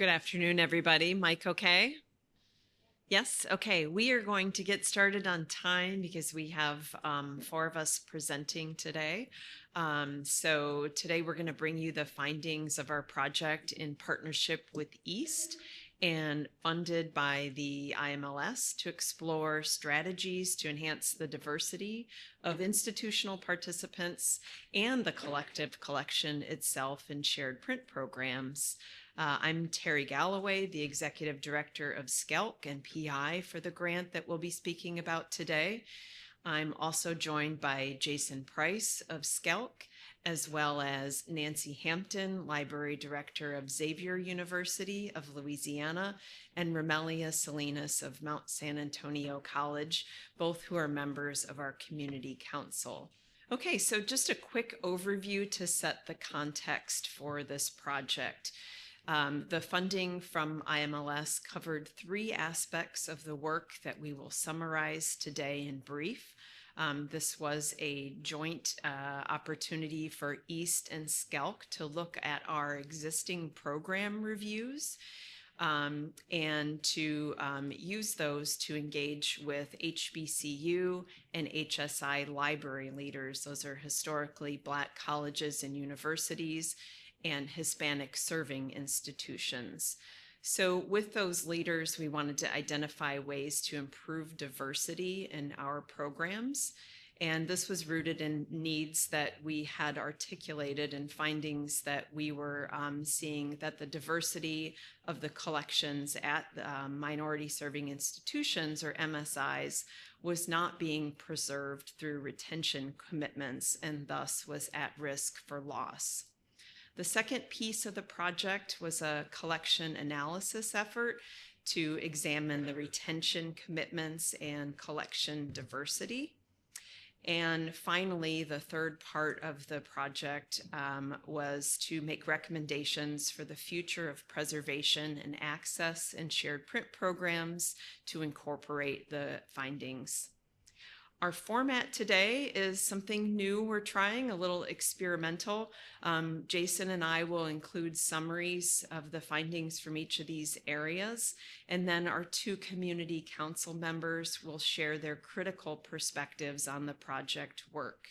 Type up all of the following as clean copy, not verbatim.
Good afternoon, everybody. Mic okay? Yes, okay. We are going to get started on time because we have four of us presenting today. So today we're going to bring you the findings of our project in partnership with EAST and funded by the IMLS to explore strategies to enhance the diversity of institutional participants and the collective collection itself in shared print programs. I'm Terry Galloway, the Executive Director of SCELC and PI for the grant that we'll be speaking about today. I'm also joined by Jason Price of SCELC, as well as Nancy Hampton, Library Director of Xavier University of Louisiana, and Romelia Salinas of Mount San Antonio College, both who are members of our Community Council. Okay, so just a quick overview to set the context for this project. The funding from IMLS covered three aspects of the work that we will summarize today in brief. This was a joint opportunity for EAST and SCELC to look at our existing program reviews and to use those to engage with HBCU and HSI library leaders. Those are historically Black colleges and universities and Hispanic serving institutions. So with those leaders, we wanted to identify ways to improve diversity in our programs. And this was rooted in needs that we had articulated and findings that we were seeing that the diversity of the collections at minority serving institutions, or MSIs, was not being preserved through retention commitments and thus was at risk for loss. The second piece of the project was a collection analysis effort to examine the retention commitments and collection diversity. And finally, the third part of the project was to make recommendations for the future of preservation and access in shared print programs to incorporate the findings. Our format today is something new we're trying, a little experimental. Jason and I will include summaries of the findings from each of these areas, and then our two community council members will share their critical perspectives on the project work.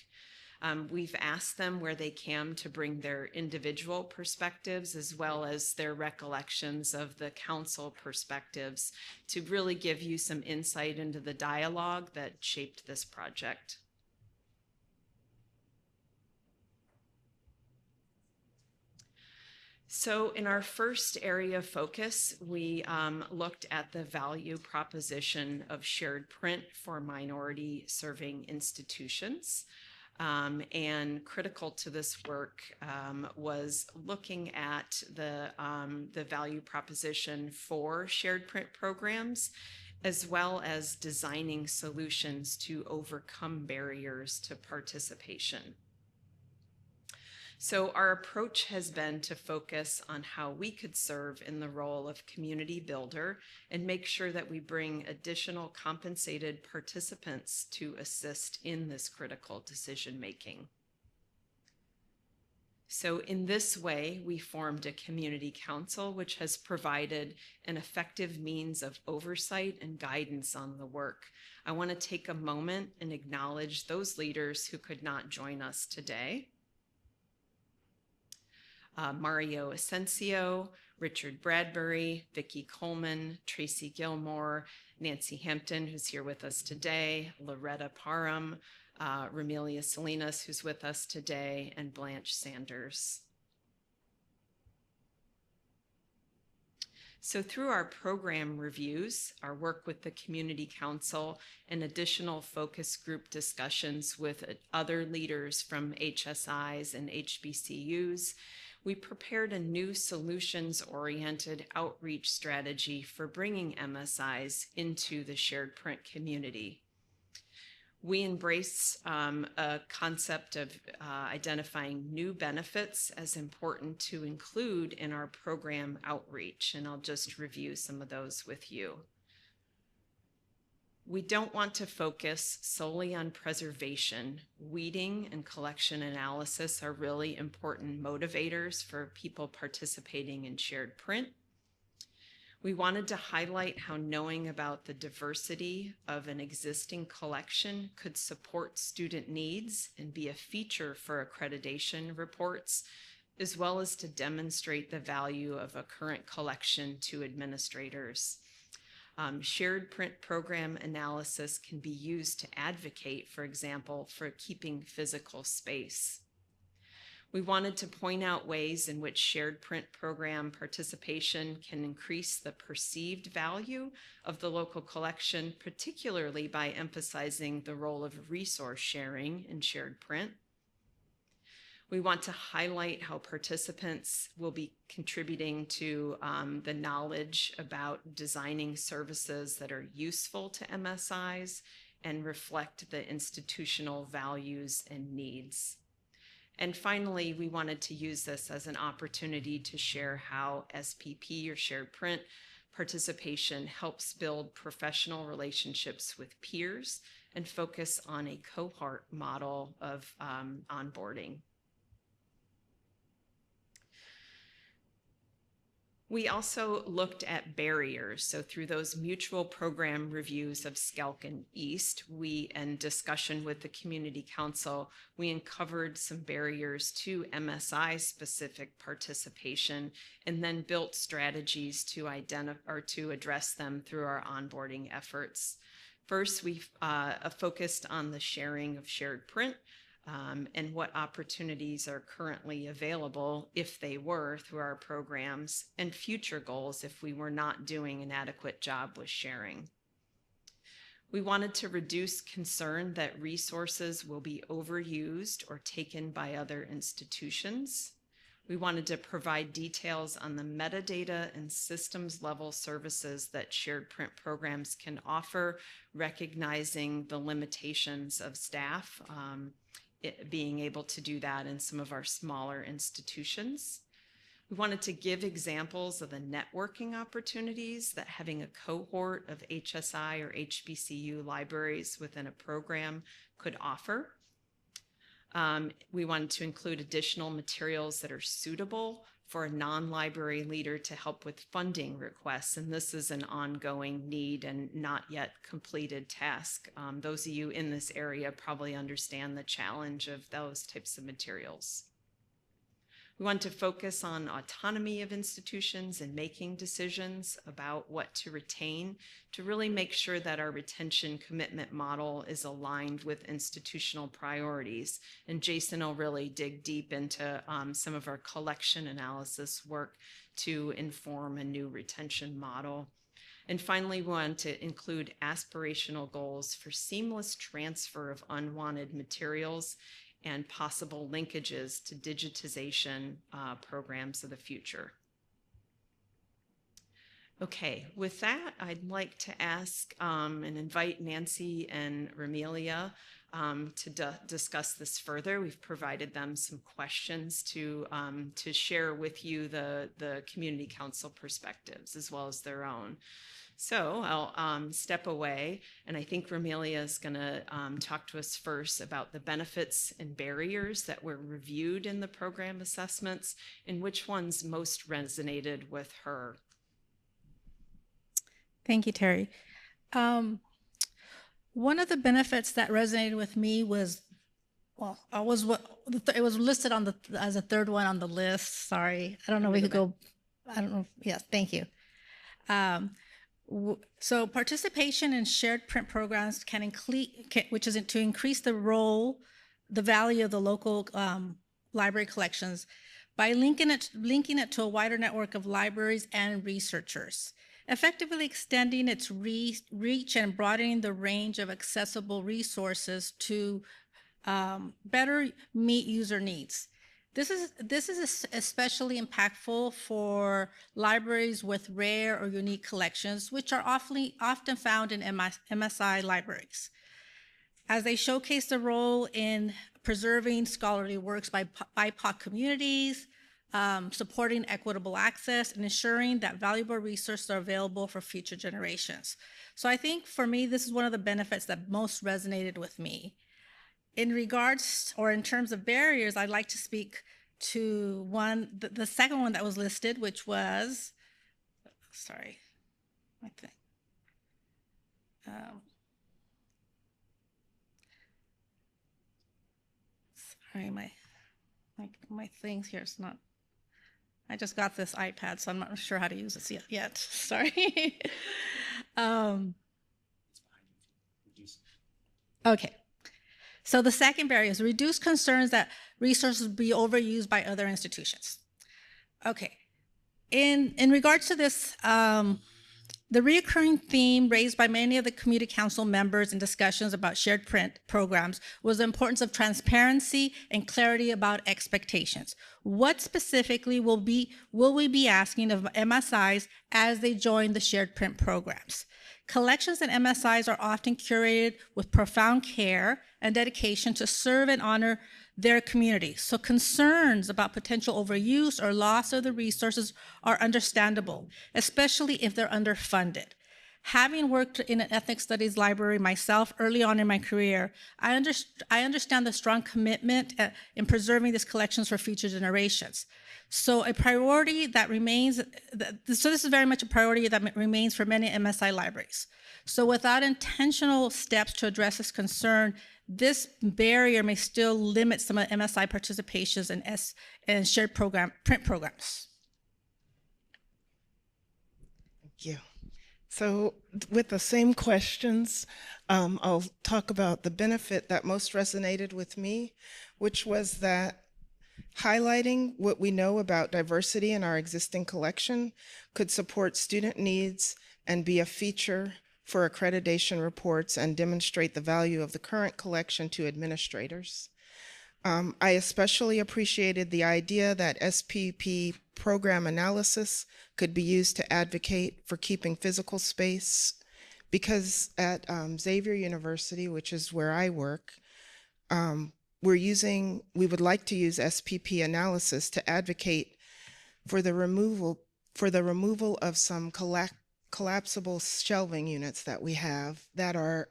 We've asked them where they can to bring their individual perspectives as well as their recollections of the council perspectives to really give you some insight into the dialogue that shaped this project. So in our first area of focus, we looked at the value proposition of shared print for minority serving institutions. And critical to this work was looking at the value proposition for shared print programs, as well as designing solutions to overcome barriers to participation. So our approach has been to focus on how we could serve in the role of community builder and make sure that we bring additional compensated participants to assist in this critical decision making. So in this way, we formed a community council, which has provided an effective means of oversight and guidance on the work. I want to take a moment and acknowledge those leaders who could not join us today. Mario Asensio, Richard Bradbury, Vicki Coleman, Tracy Gilmore, Nancy Hampton, who's here with us today, Loretta Parham, Romelia Salinas, who's with us today, and Blanche Sanders. So through our program reviews, our work with the Community Council, and additional focus group discussions with other leaders from HSIs and HBCUs, we prepared a new solutions-oriented outreach strategy for bringing MSIs into the shared print community. We embrace a concept of identifying new benefits as important to include in our program outreach, and I'll just review some of those with you. We don't want to focus solely on preservation. Weeding and collection analysis are really important motivators for people participating in shared print. We wanted to highlight how knowing about the diversity of an existing collection could support student needs and be a feature for accreditation reports, as well as to demonstrate the value of a current collection to administrators. Shared print program analysis can be used to advocate, for example, for keeping physical space. We wanted to point out ways in which shared print program participation can increase the perceived value of the local collection, particularly by emphasizing the role of resource sharing in shared print. We want to highlight how participants will be contributing to the knowledge about designing services that are useful to MSIs and reflect the institutional values and needs. And finally, we wanted to use this as an opportunity to share how SPP, or shared print, participation helps build professional relationships with peers and focus on a cohort model of onboarding. We also looked at barriers. So through those mutual program reviews of SCELC and EAST, and discussion with the community council, we uncovered some barriers to MSI specific participation and then built strategies to identify or to address them through our onboarding efforts. First, we focused on the sharing of shared print, and what opportunities are currently available, if they were, through our programs, and future goals if we were not doing an adequate job with sharing. We wanted to reduce concern that resources will be overused or taken by other institutions. We wanted to provide details on the metadata and systems level services that shared print programs can offer, recognizing the limitations of staff, being able to do that in some of our smaller institutions. We wanted to give examples of the networking opportunities that having a cohort of HSI or HBCU libraries within a program could offer. We wanted to include additional materials that are suitable for a non-library leader to help with funding requests, and this is an ongoing need and not yet completed task. Those of you in this area probably understand the challenge of those types of materials. We want to focus on autonomy of institutions and making decisions about what to retain to really make sure that our retention commitment model is aligned with institutional priorities. And Jason will really dig deep into some of our collection analysis work to inform a new retention model. And finally, we want to include aspirational goals for seamless transfer of unwanted materials and possible linkages to digitization programs of the future. Okay, with that, I'd like to ask and invite Nancy and Ramelia to discuss this further. We've provided them some questions to share with you the community council perspectives as well as their own. So I'll step away, and I think Ramelia is going to talk to us first about the benefits and barriers that were reviewed in the program assessments and which ones most resonated with her. Thank you, Terry. One of the benefits that resonated with me was, well, it was listed on as a third one on the list. Sorry, I don't know. We could go. I don't know. Yes, thank you. So participation in shared print programs which is to increase the value of the local library collections by linking it to a wider network of libraries and researchers, effectively extending its reach and broadening the range of accessible resources to better meet user needs. This is especially impactful for libraries with rare or unique collections, which are often found in MSI libraries, as they showcase the role in preserving scholarly works by BIPOC communities, supporting equitable access, and ensuring that valuable resources are available for future generations. So I think for me, this is one of the benefits that most resonated with me. In regards, or in terms of barriers, I'd like to speak to the second one that was listed, which was, sorry, I think. Um, sorry, my things here is not. I just got this iPad, so I'm not sure how to use this yet. Sorry. um, okay. So the second barrier is reduce concerns that resources be overused by other institutions. Okay. In regards to this, the recurring theme raised by many of the community council members in discussions about shared print programs was the importance of transparency and clarity about expectations. What specifically will we be asking of MSIs as they join the shared print programs? Collections and MSIs are often curated with profound care and dedication to serve and honor their community. So concerns about potential overuse or loss of the resources are understandable, especially if they're underfunded. Having worked in an ethnic studies library myself early on in my career, I understand the strong commitment in preserving these collections for future generations. So a priority that remains, so this is very much a priority that remains for many MSI libraries. So without intentional steps to address this concern, this barrier may still limit some of MSI participations and shared print programs. Thank you. So with the same questions, I'll talk about the benefit that most resonated with me, which was that highlighting what we know about diversity in our existing collection could support student needs and be a feature for accreditation reports and demonstrate the value of the current collection to administrators. I especially appreciated the idea that SPP program analysis could be used to advocate for keeping physical space, because at Xavier University, which is where I work, we would like to use SPP analysis to advocate for the removal of some collapsible shelving units that we have that are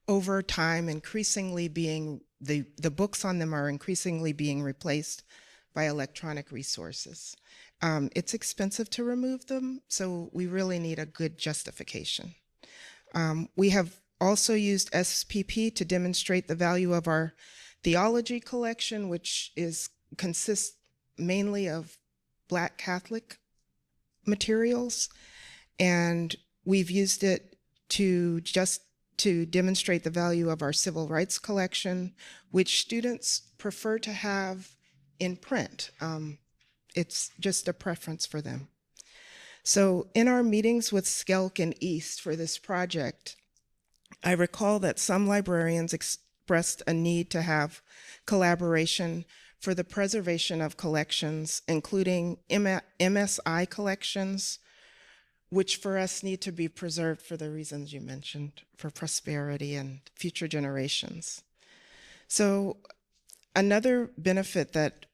over time increasingly being, the books on them are increasingly being replaced by electronic resources. It's expensive to remove them, so we really need a good justification. We have also used SPP to demonstrate the value of our theology collection, which consists mainly of Black Catholic materials, and we've used it to demonstrate the value of our civil rights collection, which students prefer to have in print. It's just a preference for them. So in our meetings with Skelk and East for this project, I recall that some librarians expressed a need to have collaboration for the preservation of collections, including MSI collections, which for us need to be preserved for the reasons you mentioned, for prosperity and future generations. So another benefit that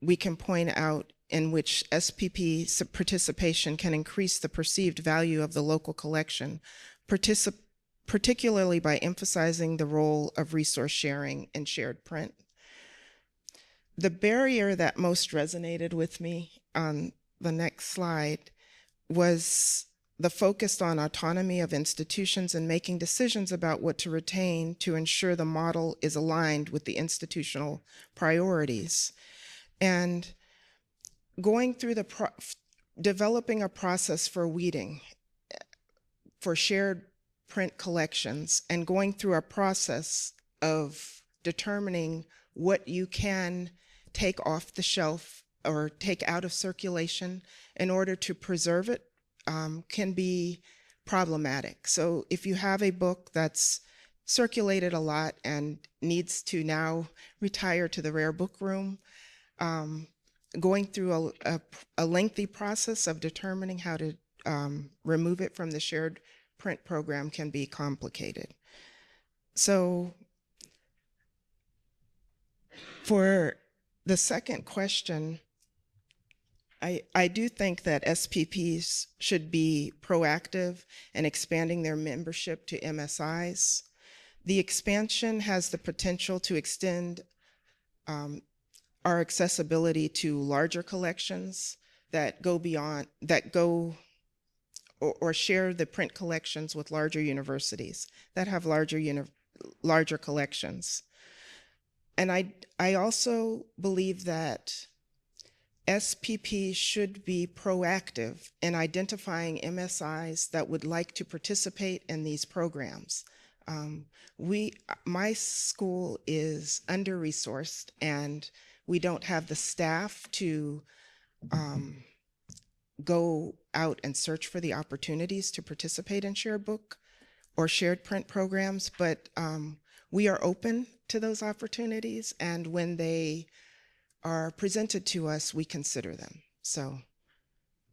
we can point out in which SPP participation can increase the perceived value of the local collection, particularly by emphasizing the role of resource sharing and shared print. The barrier that most resonated with me on the next slide was the focus on autonomy of institutions and making decisions about what to retain to ensure the model is aligned with the institutional priorities. And going through developing a process for weeding for shared print collections and going through a process of determining what you can take off the shelf or take out of circulation in order to preserve it can be problematic. So if you have a book that's circulated a lot and needs to now retire to the rare book room, going through a lengthy process of determining how to remove it from the shared print program can be complicated. So for the second question, I do think that SPPs should be proactive in expanding their membership to MSIs. The expansion has the potential to extend our accessibility to larger collections that go or share the print collections with larger universities that have larger collections. And I also believe that SPP should be proactive in identifying MSIs that would like to participate in these programs. My school is under-resourced, and we don't have the staff to go out and search for the opportunities to participate in shared book or shared print programs, but we are open to those opportunities, and when they are presented to us, we consider them. So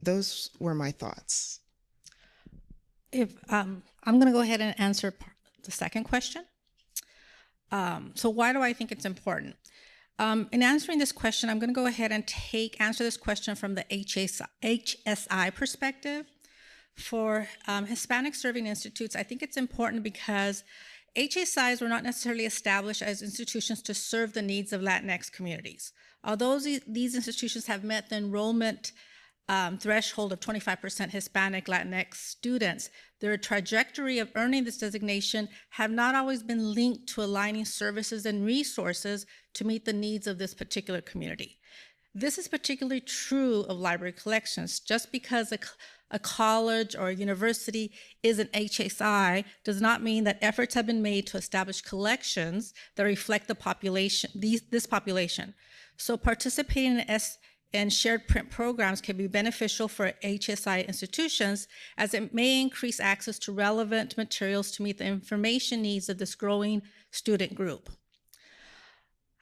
those were my thoughts. If I'm going to go ahead and answer the second question. So why do I think it's important? In answering this question, I'm going to go ahead and answer this question from the HSI perspective. For Hispanic serving institutes, I think it's important because HSIs were not necessarily established as institutions to serve the needs of Latinx communities. Although these institutions have met the enrollment threshold of 25% Hispanic Latinx students, their trajectory of earning this designation have not always been linked to aligning services and resources to meet the needs of this particular community. This is particularly true of library collections. Just because a college or a university is an HSI does not mean that efforts have been made to establish collections that reflect the population, this population. So participating in shared print programs can be beneficial for HSI institutions, as it may increase access to relevant materials to meet the information needs of this growing student group.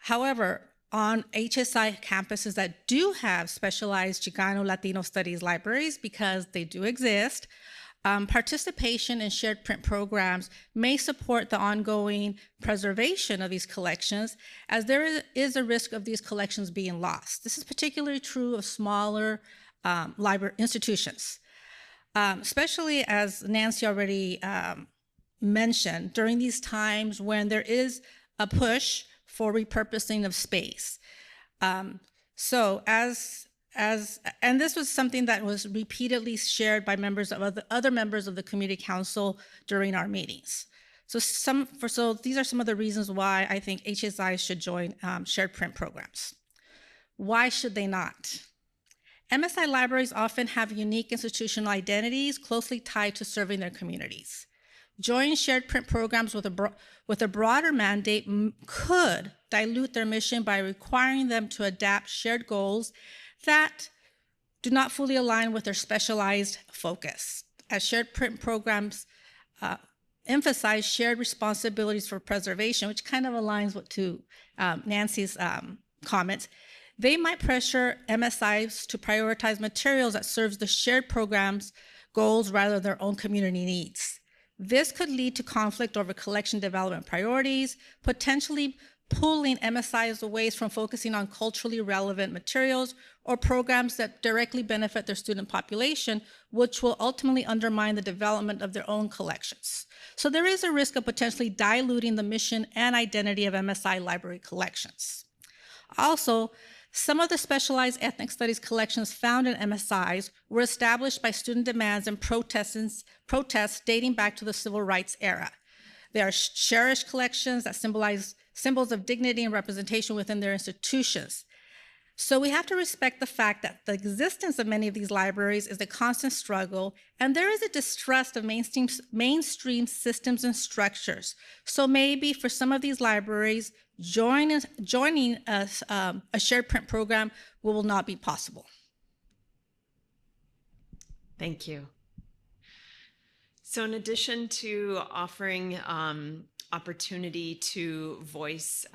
However, on HSI campuses that do have specialized Chicano Latino studies libraries, because they do exist, participation in shared print programs may support the ongoing preservation of these collections, as there is a risk of these collections being lost. This is particularly true of smaller library institutions, especially as Nancy already mentioned, during these times when there is a push for repurposing of space. And this was something that was repeatedly shared by members of other members of the community council during our meetings. So these are some of the reasons why I think HSIs should join shared print programs. Why should they not? MSI libraries often have unique institutional identities closely tied to serving their communities. Joining shared print programs with a broader mandate could dilute their mission by requiring them to adapt shared goals that do not fully align with their specialized focus. As shared print programs emphasize shared responsibilities for preservation, which kind of aligns to Nancy's comments, they might pressure MSIs to prioritize materials that serves the shared program's goals rather than their own community needs. This could lead to conflict over collection development priorities, potentially pulling MSIs away from focusing on culturally relevant materials or programs that directly benefit their student population, which will ultimately undermine the development of their own collections. So there is a risk of potentially diluting the mission and identity of MSI library collections. Also, some of the specialized ethnic studies collections found in MSIs were established by student demands and protests dating back to the civil rights era. They are cherished collections that symbolize symbols of dignity and representation within their institutions. So we have to respect the fact that the existence of many of these libraries is a constant struggle, and there is a distrust of mainstream systems and structures. So maybe for some of these libraries, joining a shared print program will not be possible. Thank you. So in addition to offering opportunity to voice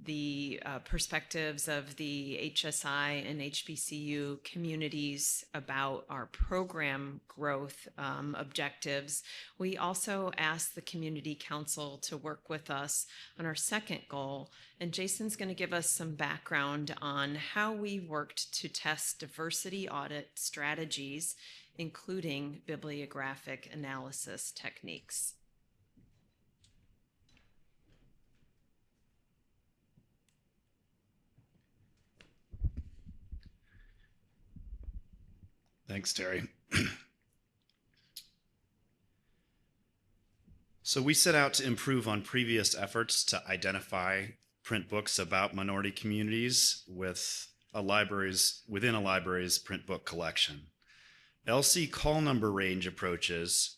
the perspectives of the HSI and HBCU communities about our program growth objectives, we also asked the Community Council to work with us on our second goal. And Jason's going to give us some background on how we worked to test diversity audit strategies, including bibliographic analysis techniques. Thanks, Terry. So we set out to improve on previous efforts to identify print books about minority communities within a library's print book collection. LC call number range approaches,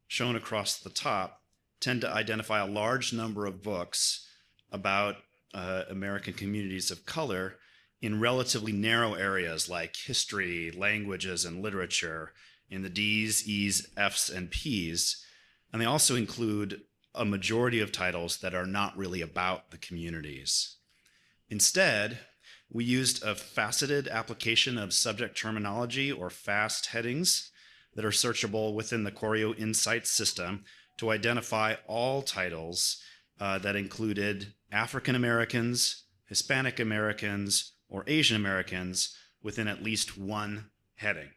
shown across the top, tend to identify a large number of books about American communities of color in relatively narrow areas like history, languages, and literature in the D's, E's, F's, and P's. And they also include a majority of titles that are not really about the communities. Instead, we used a faceted application of subject terminology, or FAST headings, that are searchable within the Choreo Insights system to identify all titles that included African Americans, Hispanic Americans, or Asian Americans within at least one heading.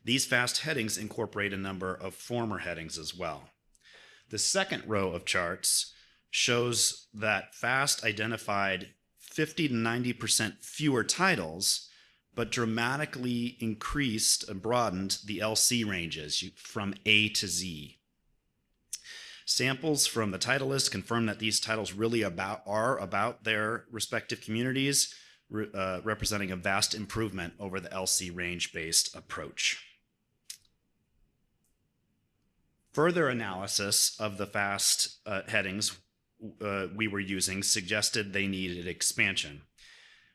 These FAST headings incorporate a number of former headings as well. The second row of charts shows that FAST identified 50 to 90% fewer titles, but dramatically increased and broadened the LC ranges from A to Z. Samples from the title list confirm that these titles really are about their respective communities, representing a vast improvement over the LC range-based approach. Further analysis of the FAST headings we were using suggested they needed expansion.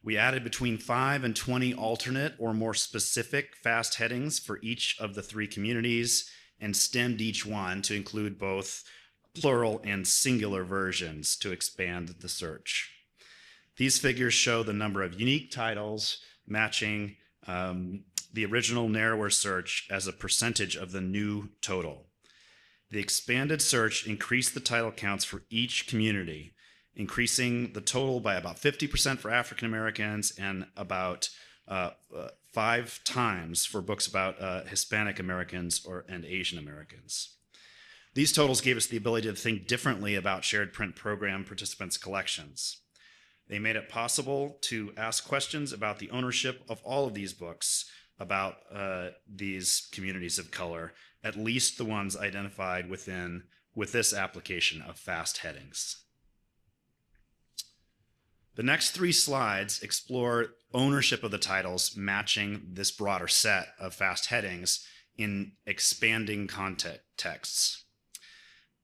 We added between 5 and 20 alternate or more specific FAST headings for each of the three communities and stemmed each one to include both plural and singular versions to expand the search. These figures show the number of unique titles matching the original narrower search as a percentage of the new total. The expanded search increased the title counts for each community, increasing the total by about 50% for African Americans and about 5 times for books about Hispanic Americans and Asian Americans. These totals gave us the ability to think differently about shared print program participants' collections. They made it possible to ask questions about the ownership of all of these books about these communities of color, at least the ones identified with this application of FAST headings. The next 3 slides explore ownership of the titles matching this broader set of FAST headings in expanding contexts.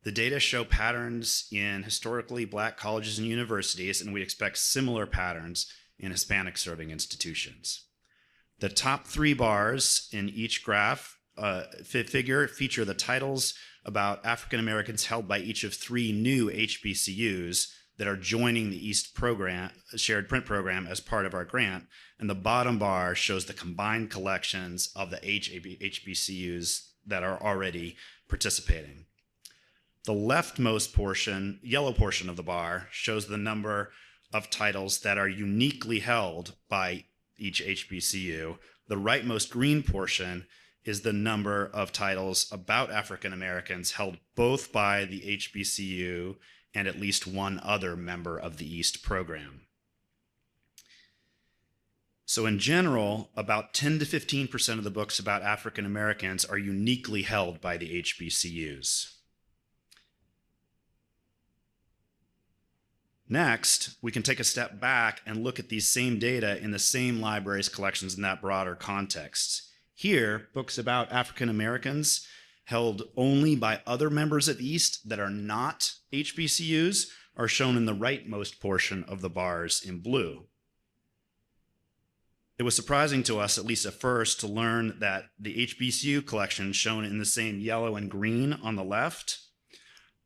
The data show patterns in historically Black colleges and universities, and we expect similar patterns in Hispanic serving institutions. The top 3 bars in each graph figure feature the titles about African Americans held by each of 3 new HBCUs that are joining the East program, shared print program, as part of our grant. And the bottom bar shows the combined collections of the HBCUs that are already participating. The leftmost portion, yellow portion of the bar, shows the number of titles that are uniquely held by each HBCU. The rightmost green portion is the number of titles about African Americans held both by the HBCU and at least one other member of the East program. So in general, about 10 to 15% of the books about African Americans are uniquely held by the HBCUs. Next, we can take a step back and look at these same data in the same library's collections in that broader context. Here, books about African Americans held only by other members of East that are not HBCUs are shown in the rightmost portion of the bars in blue. It was surprising to us, at least at first, to learn that the HBCU collections shown in the same yellow and green on the left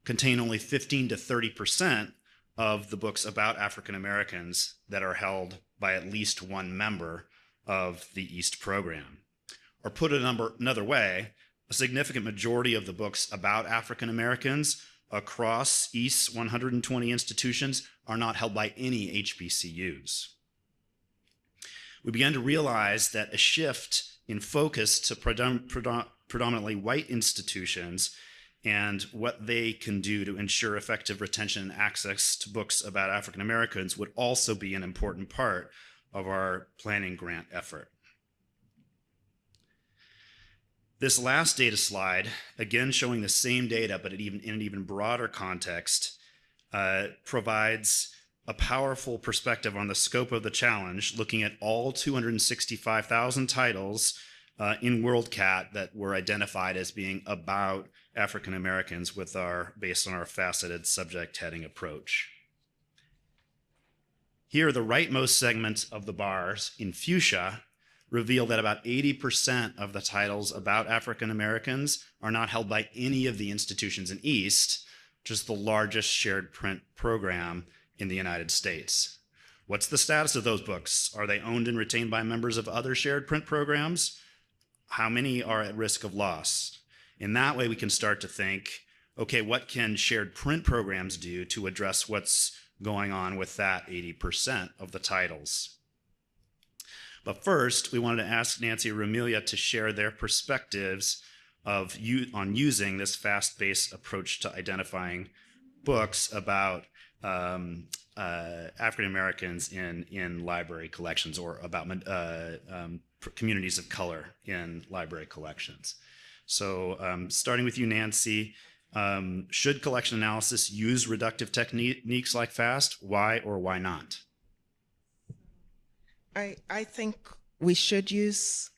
contain only 15 to 30% of the books about African Americans that are held by at least one member of the East program. Or put it another way, a significant majority of the books about African Americans across East's 120 institutions are not held by any HBCUs. We began to realize that a shift in focus to predominantly white institutions and what they can do to ensure effective retention and access to books about African Americans would also be an important part of our planning grant effort. This last data slide, again showing the same data, but in an even broader context, provides a powerful perspective on the scope of the challenge, looking at all 265,000 titles in WorldCat that were identified as being about African Americans based on our faceted subject heading approach. Here, the rightmost segment of the bars in fuchsia reveal that about 80% of the titles about African Americans are not held by any of the institutions in East, which is the largest shared print program in the United States. What's the status of those books? Are they owned and retained by members of other shared print programs? How many are at risk of loss? In that way, we can start to think, okay, what can shared print programs do to address what's going on with that 80% of the titles? But first, we wanted to ask Nancy or Amelia to share their perspectives on using this fast-paced approach to identifying books about African Americans in library collections, or about communities of color in library collections. So starting with you, Nancy, should collection analysis use reductive techniques like FAST? Why or why not? I think we should use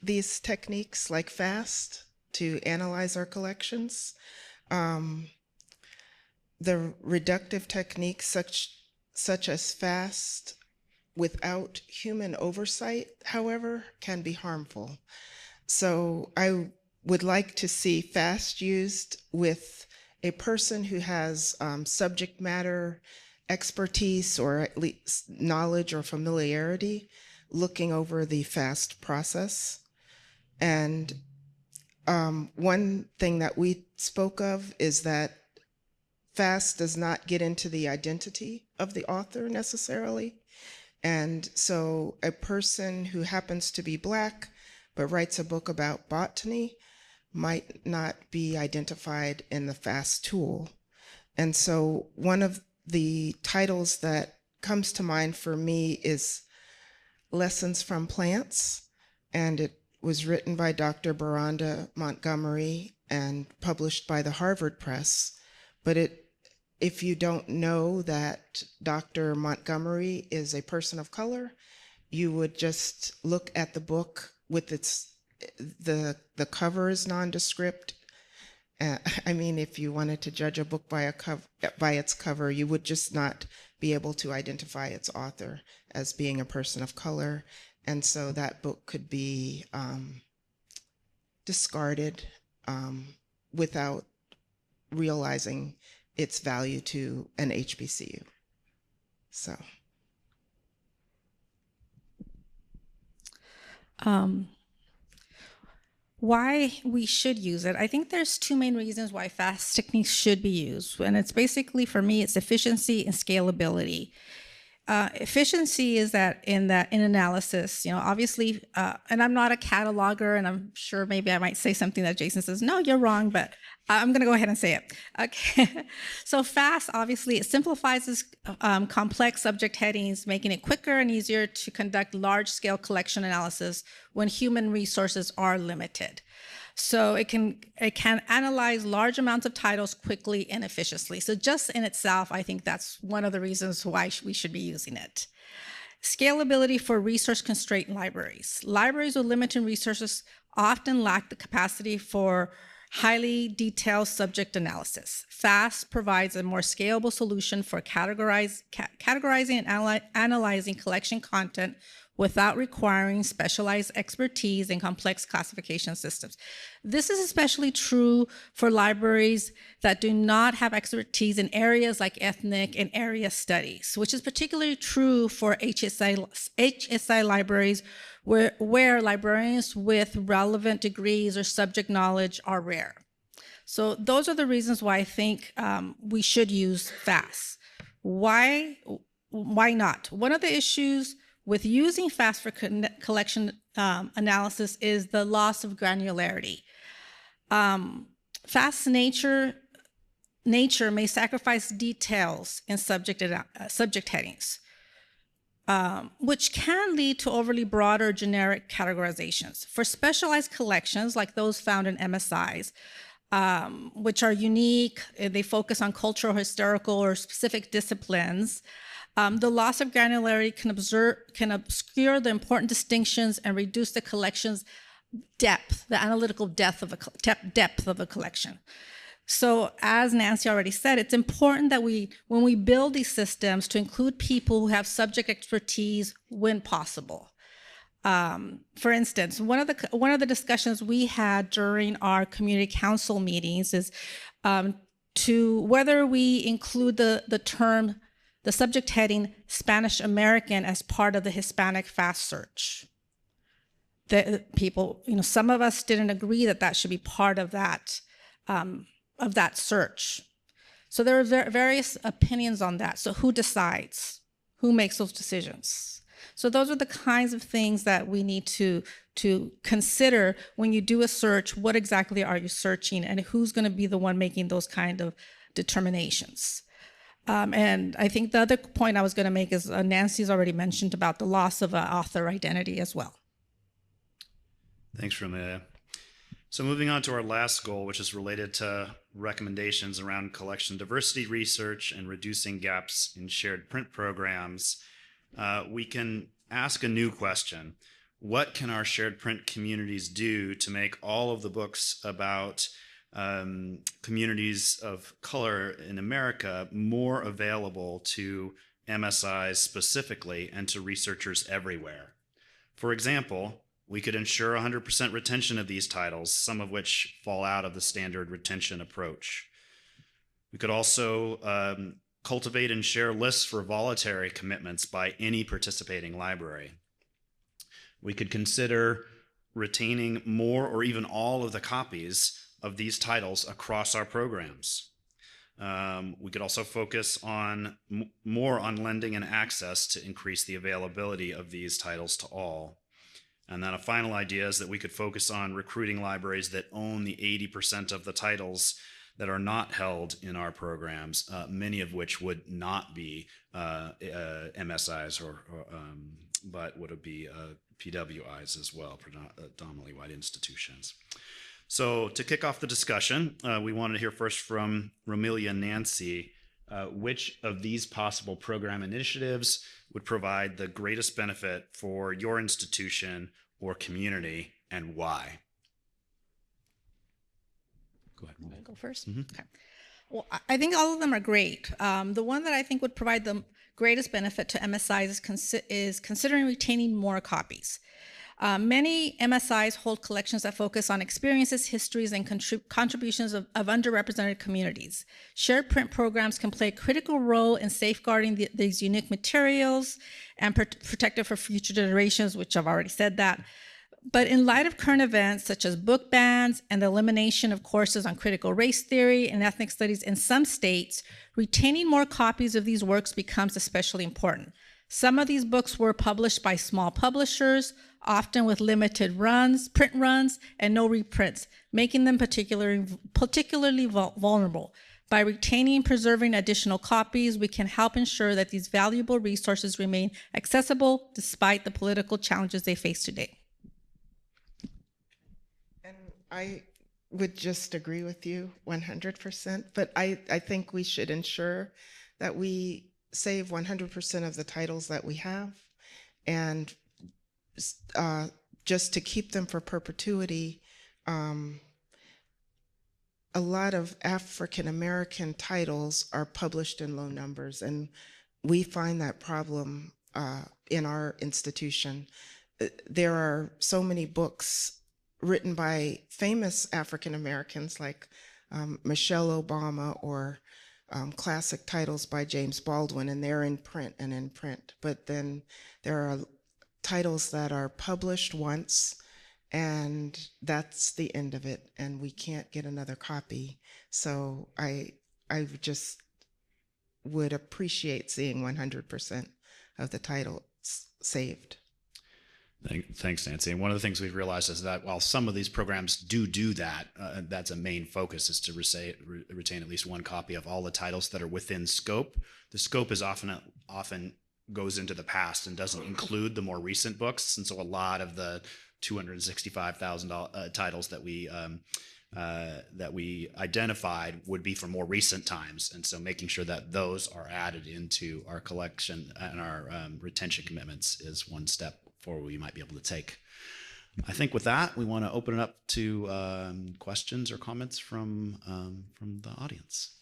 these techniques like FAST to analyze our collections. The reductive techniques such as FAST without human oversight, however, can be harmful. So I would like to see FAST used with a person who has subject matter expertise, or at least knowledge or familiarity, looking over the FAST process. And one thing that we spoke of is that FAST does not get into the identity of the author necessarily. And so a person who happens to be Black but writes a book about botany might not be identified in the FAST tool. And so one of the titles that comes to mind for me is Lessons from Plants, and it was written by Dr. Baranda Montgomery and published by the Harvard Press. But if you don't know that Dr. Montgomery is a person of color, you would just look at the book with the cover is nondescript. I mean, if you wanted to judge a book by its cover, you would just not be able to identify its author as being a person of color. And so that book could be discarded without realizing its value to an HBCU. So. Why we should use it. I think there's two main reasons why FAST techniques should be used. And it's basically, for me, it's efficiency and scalability. Efficiency is that in analysis, obviously, and I'm not a cataloger, and I'm sure maybe I might say something that Jason says, no, you're wrong, but I'm going to go ahead and say it. Okay. So FAST, obviously, it simplifies complex subject headings, making it quicker and easier to conduct large-scale collection analysis when human resources are limited. So it can analyze large amounts of titles quickly and efficiently. So just in itself, I think that's one of the reasons why we should be using it. Scalability for resource-constrained libraries. Libraries with limited resources often lack the capacity for highly detailed subject analysis. FAST provides a more scalable solution for categorizing and analyzing collection content without requiring specialized expertise in complex classification systems. This is especially true for libraries that do not have expertise in areas like ethnic and area studies, which is particularly true for HSI libraries where librarians with relevant degrees or subject knowledge are rare. So those are the reasons why I think we should use FAST. Why not? One of the issues with using FAST for collection analysis is the loss of granularity. FAST nature may sacrifice details in subject headings. which can lead to overly broad or generic categorizations. For specialized collections like those found in MSIs, which are unique, they focus on cultural, historical, or specific disciplines, the loss of granularity can obscure the important distinctions and reduce the collection's depth, the analytical depth of a collection. So as Nancy already said, it's important that when we build these systems, to include people who have subject expertise when possible. For instance, one of the discussions we had during our community council meetings is to whether we include the subject heading Spanish American as part of the Hispanic fast search. The people, some of us didn't agree that should be part of that search. So there are various opinions on that. So who decides? Who makes those decisions? So those are the kinds of things that we need to consider when you do a search. What exactly are you searching, and who's going to be the one making those kind of determinations? And I think the other point I was going to make is Nancy's already mentioned about the loss of author identity as well. Thanks, Romea. So moving on to our last goal, which is related to recommendations around collection diversity research and reducing gaps in shared print programs, we can ask a new question. What can our shared print communities do to make all of the books about communities of color in America more available to MSIs specifically and to researchers everywhere? For example, we could ensure 100% retention of these titles, some of which fall out of the standard retention approach. We could also cultivate and share lists for voluntary commitments by any participating library. We could consider retaining more or even all of the copies of these titles across our programs. We could also focus on more on lending and access to increase the availability of these titles to all. And then a final idea is that we could focus on recruiting libraries that own the 80% of the titles that are not held in our programs, many of which would not be MSIs but would be PWIs as well, predominantly white institutions. So to kick off the discussion, we wanted to hear first from Romelia and Nancy. Which of these possible program initiatives would provide the greatest benefit for your institution or community, and why? Go ahead. Can I go first? Mm-hmm. Okay. Well, I think all of them are great. The one that I think would provide the greatest benefit to MSIs is considering retaining more copies. Many MSIs hold collections that focus on experiences, histories, and contributions of underrepresented communities. Shared print programs can play a critical role in safeguarding these unique materials and protect it for future generations, which I've already said that. But in light of current events such as book bans and the elimination of courses on critical race theory and ethnic studies in some states, retaining more copies of these works becomes especially important. Some of these books were published by small publishers, often with limited print runs, and no reprints, making them particularly vulnerable. By retaining and preserving additional copies, we can help ensure that these valuable resources remain accessible despite the political challenges they face today. And I would just agree with you 100%, but I think we should ensure that we save 100% of the titles that we have, and just to keep them for perpetuity. A lot of African American titles are published in low numbers, and we find that problem in our institution. There are so many books written by famous African Americans like Michelle Obama, or classic titles by James Baldwin, and they're in print. But then there are titles that are published once, and that's the end of it, and we can't get another copy. So I just would appreciate seeing 100% of the titles saved. Thanks, Nancy. And one of the things we've realized is that while some of these programs do that, that's a main focus, is to retain at least one copy of all the titles that are within scope. The scope is often goes into the past and doesn't include the more recent books. And so a lot of the 265,000 titles that we identified would be from more recent times. And so making sure that those are added into our collection and our retention commitments is one step forward we might be able to take. I think with that, we want to open it up to questions or comments from the audience.